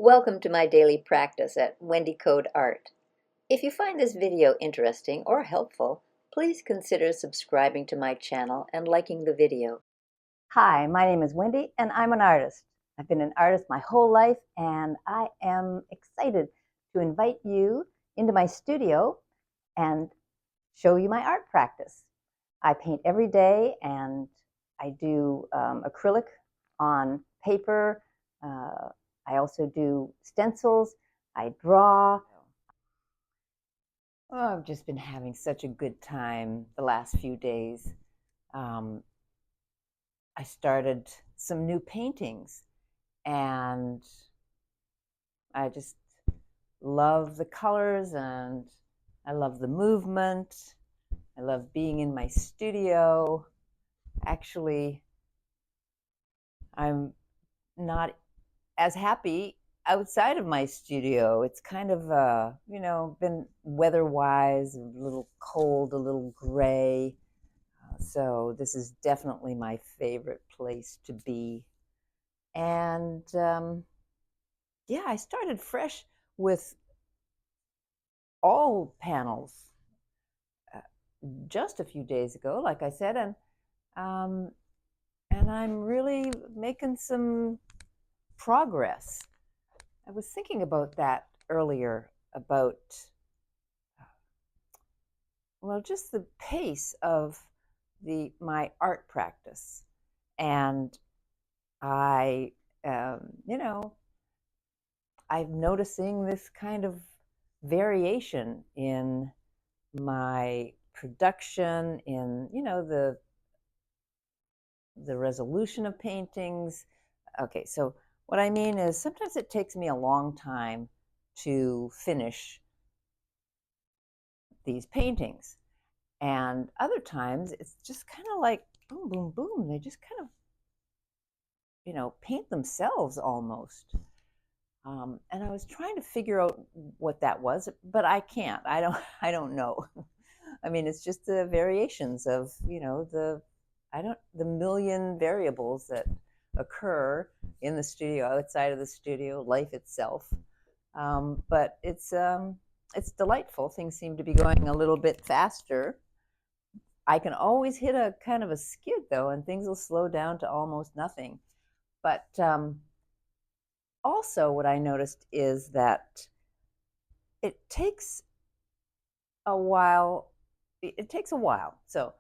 Welcome to my daily practice at Wendy Code Art. If you find this video interesting or helpful, please consider subscribing to my channel and liking the video. Hi, my name is Wendy and I'm an artist. I've been an artist my whole life and I am excited to invite you into my studio and show you my art practice. I paint every day and I do acrylic on paper. I also do stencils. I draw. Oh, I've just been having such a good time the last few days. Um, I started some new paintings and I just love the colors and I love the movement. I love being in my studio. Actually, I'm not as happy outside of my studio. It's kind of, been weather-wise, a little cold, a little gray. So this is definitely my favorite place to be. And yeah, I started fresh with all panels uh, just a few days ago, like I said, um, and I'm really making some progress. I was thinking about that earlier about well, just the pace of my art practice, and I, you know, I'm noticing this kind of variation in my production, in the resolution of paintings. Okay, so what I mean is sometimes it takes me a long time to finish these paintings, and other times it's just kind of like boom, boom, boom. They just kind of paint themselves almost. And I was trying to figure out what that was, but I can't. I don't. I don't know. I mean, it's just the variations of the million variables that occur in the studio, outside of the studio, life itself. But it's delightful. Things seem to be going a little bit faster. I can always hit a kind of a skid though, and things will slow down to almost nothing. But also, what I noticed is that it takes a while. It takes a while. So,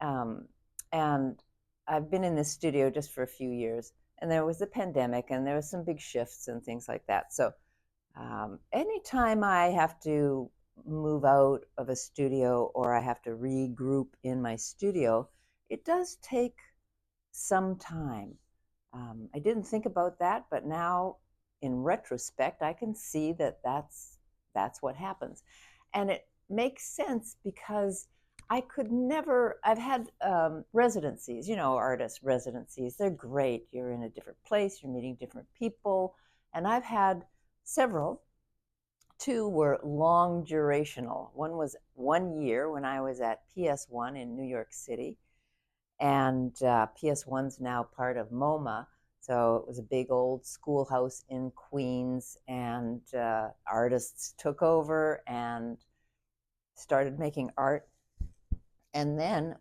um, and I've been in this studio just for a few years, and there was the pandemic, and there was some big shifts and things like that. So, anytime I have to move out of a studio or I have to regroup in my studio, it does take some time. I didn't think about that, but now in retrospect, I can see that that's what happens. And it makes sense because I could never, I've had residencies, artist residencies. They're great. You're in a different place, you're meeting different people. And I've had several. Two were long durational. One was 1 year when I was at PS1 in New York City, and PS1's now part of MoMA. So it was a big old schoolhouse in Queens, and artists took over and started making art. And then,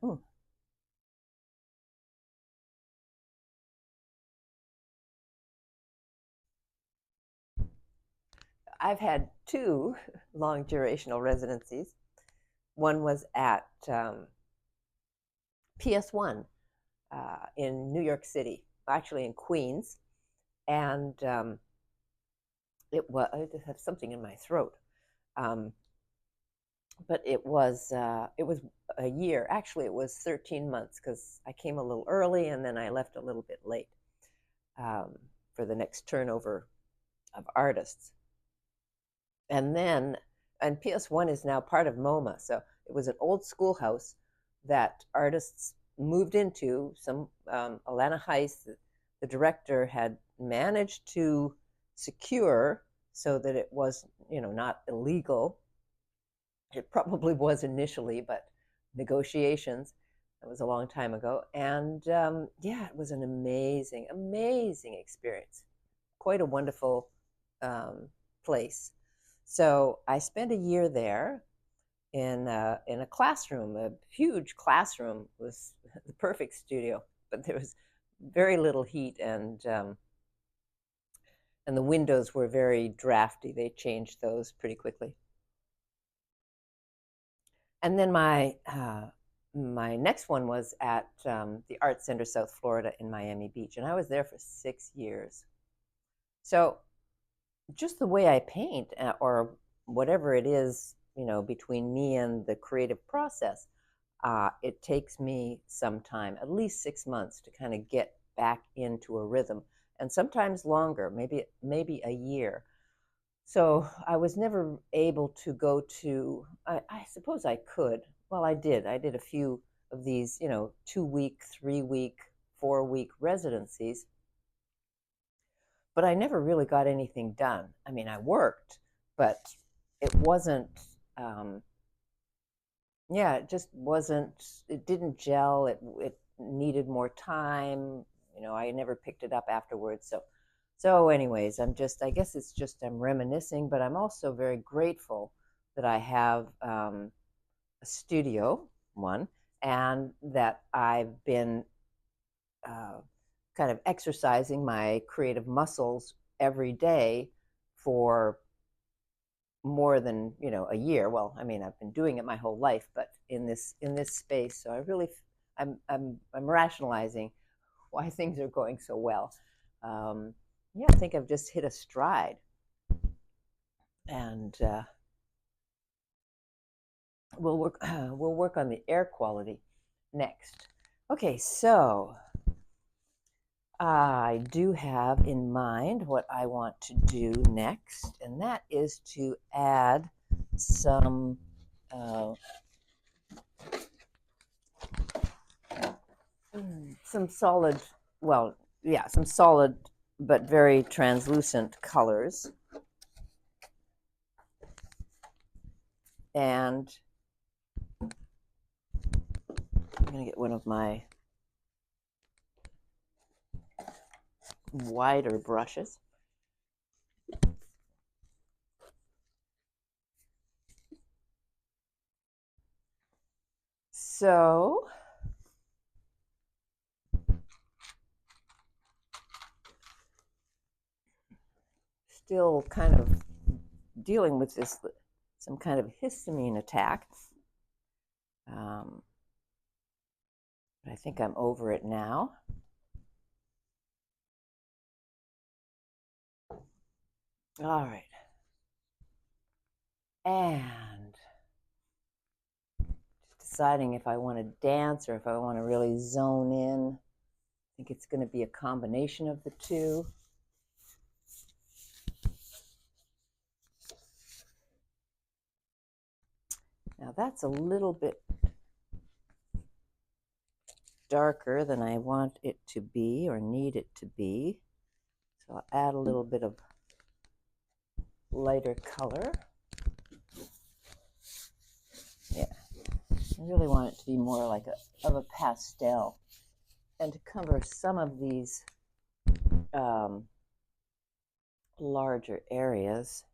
I've had two long durational residencies. One was at PS1 in New York City, actually in Queens, and I just have something in my throat. Um, but it was a year. Actually, it was 13 months because I came a little early and then I left a little bit late for the next turnover of artists. And PS1 is now part of MoMA, so it was an old schoolhouse that artists moved into. Alana Heiss, the director, had managed to secure so that it was, not illegal. It probably was initially, but negotiations. That was a long time ago. And yeah, it was an amazing, amazing experience. Quite a wonderful place. So I spent a year there in a classroom, a huge classroom. It was the perfect studio, but there was very little heat, and the windows were very drafty. They changed those pretty quickly. And then my next one was at the Art Center South Florida in Miami Beach, and I was there for 6 years. So just the way I paint, or whatever it is, between me and the creative process, it takes me some time, at least 6 months, to kind of get back into a rhythm, and sometimes longer, maybe a year. So I was never able to go to. I suppose I could. Well, I did. I did a few of these, 2 week, 3 week, 4 week residencies, but I never really got anything done. I mean, I worked, but it wasn't. Um, yeah, it just wasn't. It didn't gel. It needed more time. I never picked it up afterwards. So anyways, I guess it's just I'm reminiscing, but I'm also very grateful that I have a studio, one, and that I've been uh, kind of exercising my creative muscles every day for more than a year. Well, I mean, I've been doing it my whole life, but in this space. So I'm rationalizing why things are going so well. Yeah, I think I've just hit a stride, and we'll work on the air quality next. Okay, so I do have in mind what I want to do next, and that is to add some uh, some solid, well, yeah, some solid but very translucent colors, and I'm going to get one of my wider brushes. So still kind of dealing with some kind of histamine attack. But I think I'm over it now. All right. And just deciding if I want to dance or if I want to really zone in. I think it's going to be a combination of the two. Now that's a little bit darker than I want it to be or need it to be. So I'll add a little bit of lighter color. Yeah, I really want it to be more like a pastel, and to cover some of these larger areas.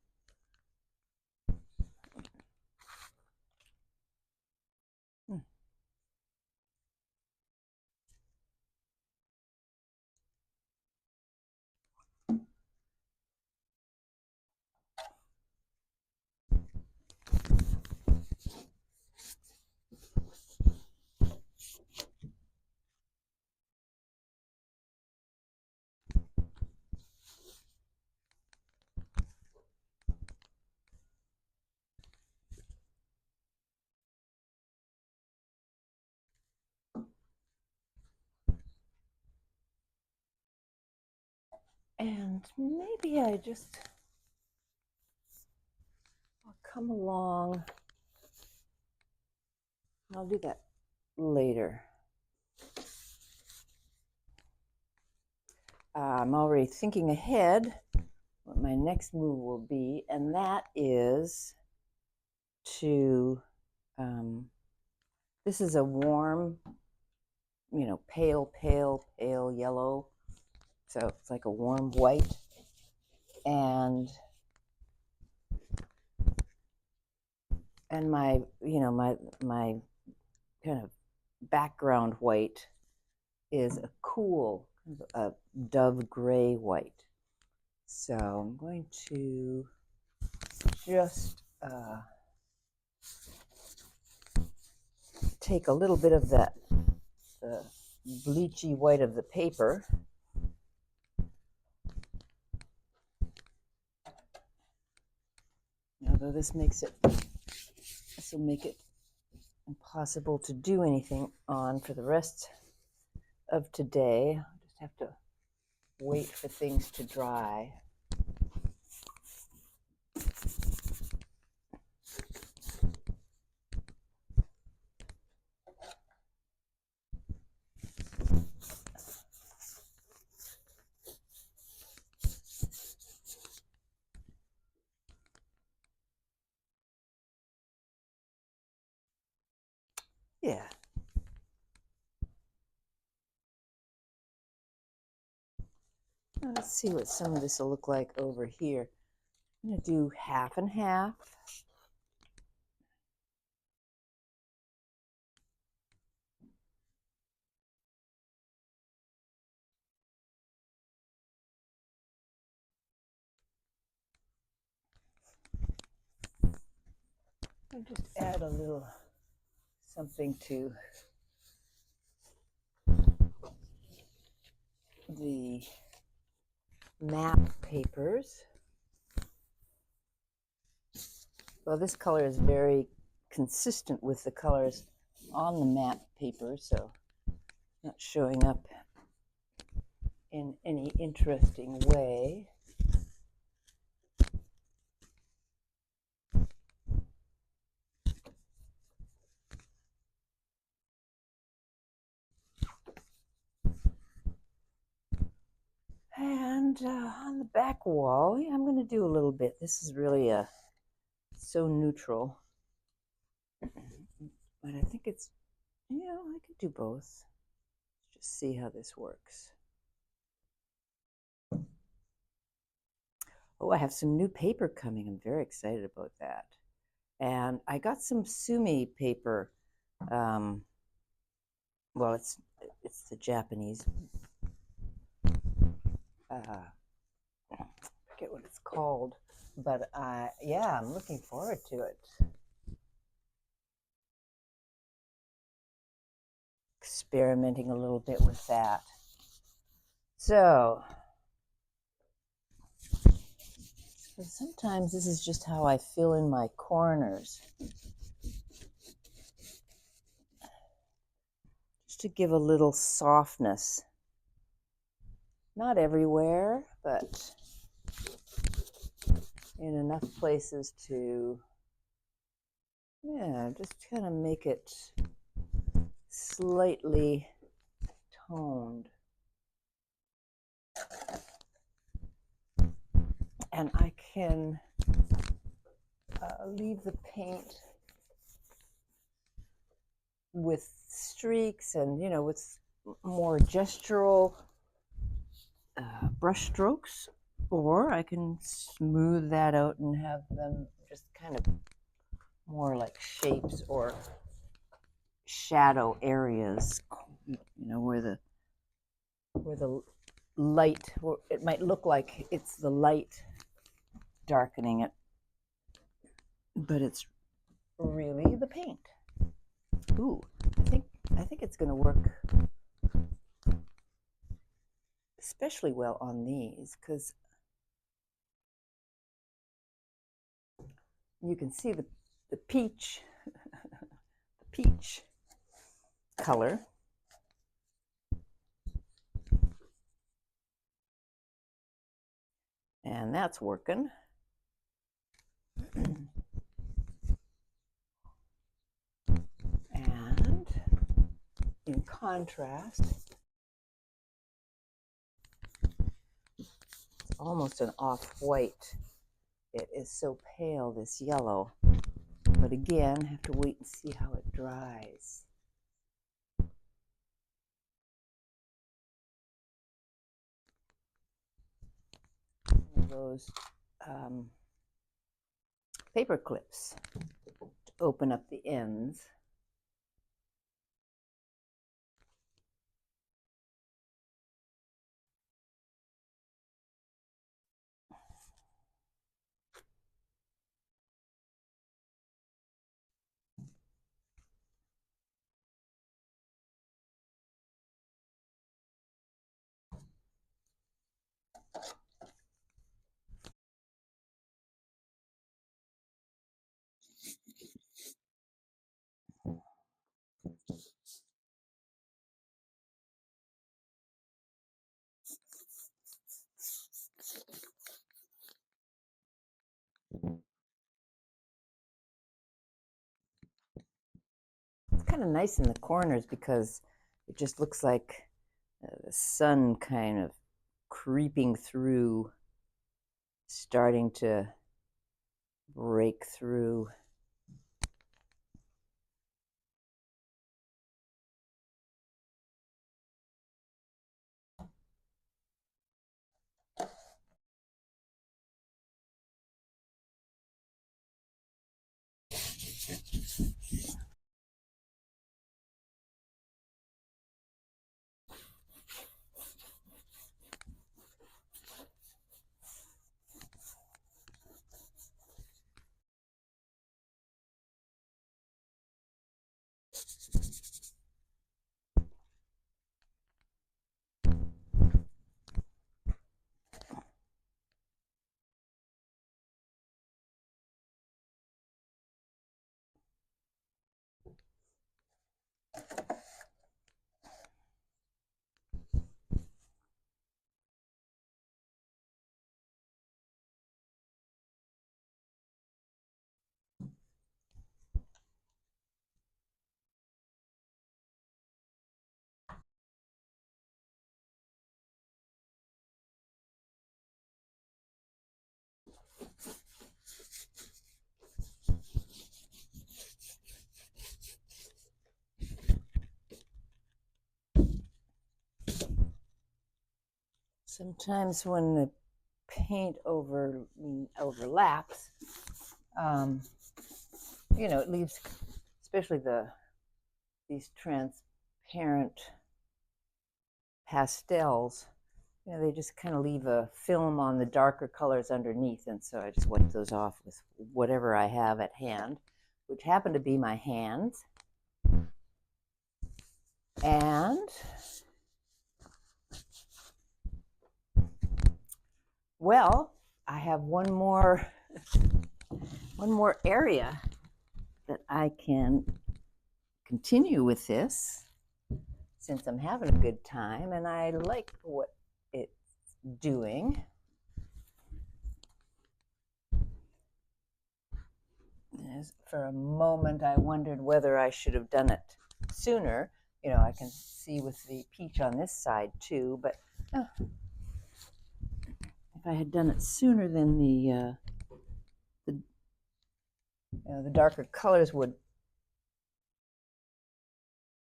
And maybe I'll come along. I'll do that later. I'm already thinking ahead what my next move will be, and that is to, this is a warm, pale yellow. So it's like a warm white. and my, my kind of background white is a cool a dove gray white. So I'm going to just take a little bit of the bleachy white of the paper, although this will make it impossible to do anything on for the rest of today. I'll just have to wait for things to dry. Yeah. Let's see what some of this will look like over here. I'm going to do half and half. I'll just add a little something to the map papers. Well, this color is very consistent with the colors on the map paper, so not showing up in any interesting way. And on the back wall, yeah, I'm going to do a little bit. This is really so neutral. But I think it's, I could do both. Just see how this works. Oh, I have some new paper coming. I'm very excited about that. And I got some Sumi paper. Well, it's the Japanese. Forget what it's called, but yeah, I'm looking forward to it. Experimenting a little bit with that. So sometimes this is just how I fill in my corners. Just to give a little softness. Not everywhere, but in enough places to, just kind of make it slightly toned. And I can leave the paint with streaks and, with more gestural brush strokes, or I can smooth that out and have them just kind of more like shapes or shadow areas, where the light, it might look like it's the light darkening it, but it's really the paint. Ooh, I think it's going to work especially well on these, because you can see the peach the peach color. And that's working. And in contrast, it's almost an off-white. It is so pale, this yellow. But again, I have to wait and see how it dries. those paper clips to open up the ends. It's kind of nice in the corners because it just looks like the sun kind of creeping through, starting to break through. Sometimes when the paint overlaps, it leaves, especially these transparent pastels, they just kind of leave a film on the darker colors underneath, and so I just wipe those off with whatever I have at hand, which happen to be my hands. And well, I have one more area that I can continue with this, since I'm having a good time and I like what it's doing. For a moment, I wondered whether I should have done it sooner. I can see with the peach on this side too, but if I had done it sooner, then the darker colors would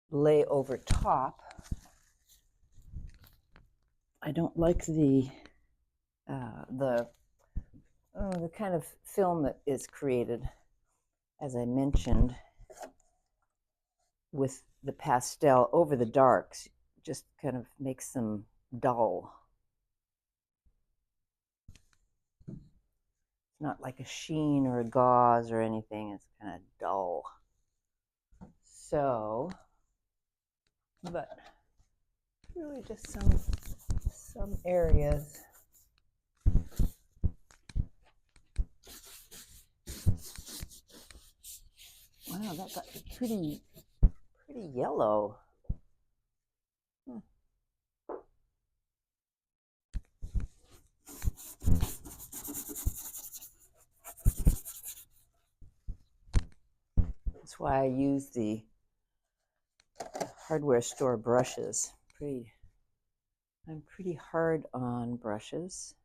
lay over top. I don't like the kind of film that is created, as I mentioned, with the pastel over the darks. Just kind of makes them dull. It's not like a sheen or a gauze or anything. It's kind of dull. So, but really just some areas. Wow, that got pretty yellow. That's why I use the hardware store brushes. I'm pretty hard on brushes.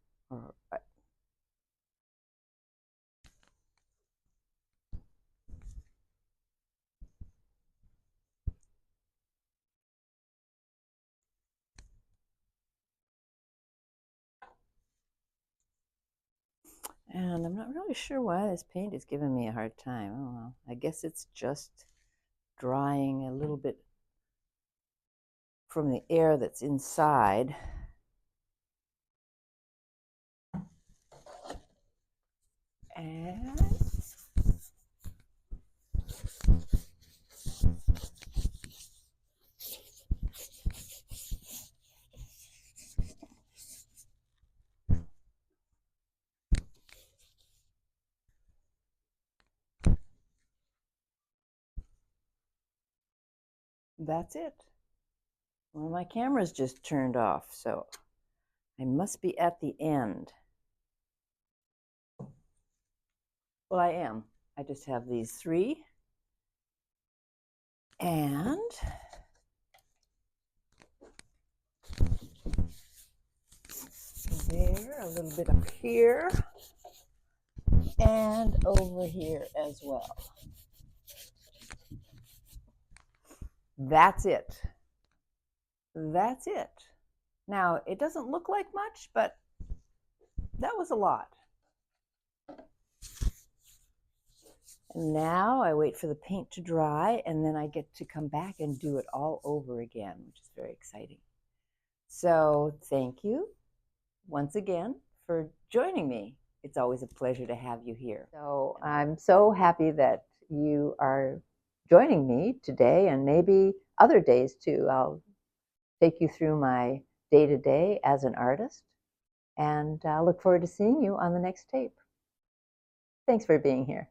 And I'm not really sure why this paint is giving me a hard time. Oh well, I guess it's just drying a little bit from the air that's inside. And that's it. Well, my camera's just turned off, so I must be at the end. Well, I am. I just have these three. And there, a little bit up here, and over here as well. That's it. That's it. Now, it doesn't look like much, but that was a lot. And now I wait for the paint to dry, and then I get to come back and do it all over again, which is very exciting. So thank you once again for joining me. It's always a pleasure to have you here. So I'm so happy that you are joining me today, and maybe other days too. I'll take you through my day-to-day as an artist, and I look forward to seeing you on the next tape. Thanks for being here.